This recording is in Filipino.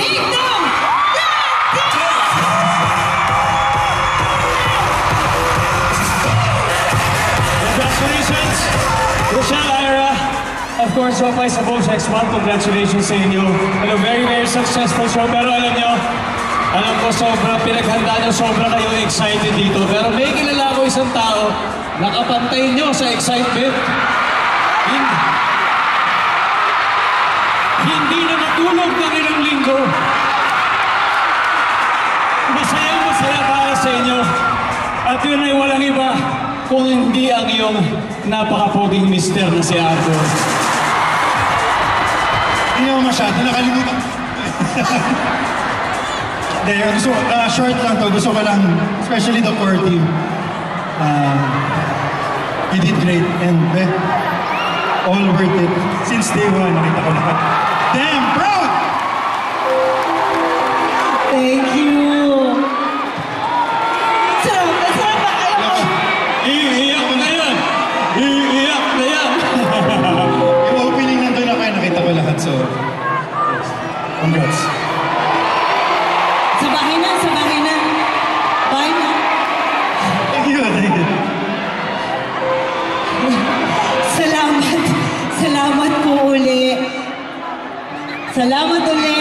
Take them! Congratulations, Rochelle, Ira. Of course, Opay sa Bones X1. Congratulations sa inyo. And a very, very successful show. Pero alam nyo, alam ko sobrang pinaghanda nyo, sobrang kayo excited dito. Pero may kilala ko isang tao, nakapantay nyo sa excitement. Hindi na natulog ng ilang linggo. Masaya para sa inyo. At yun ay walang iba kung hindi ang iyong napakapoging mister na si Arthur. Hindi naman masyado, nakalimutan. Short lang to, gusto ko lang, especially the core team. You did great and all worth it. Since day one, nakita ko lahat. Damn, proud! Thank you! Sarap ba kayo? Iiyak na yan! Iiyak na yan! Yung opening nandun na kayo, nakita ko lahat, so congrats. Sa bahay na. Bye na. Thank you. Salamat po uli. Salamat uli.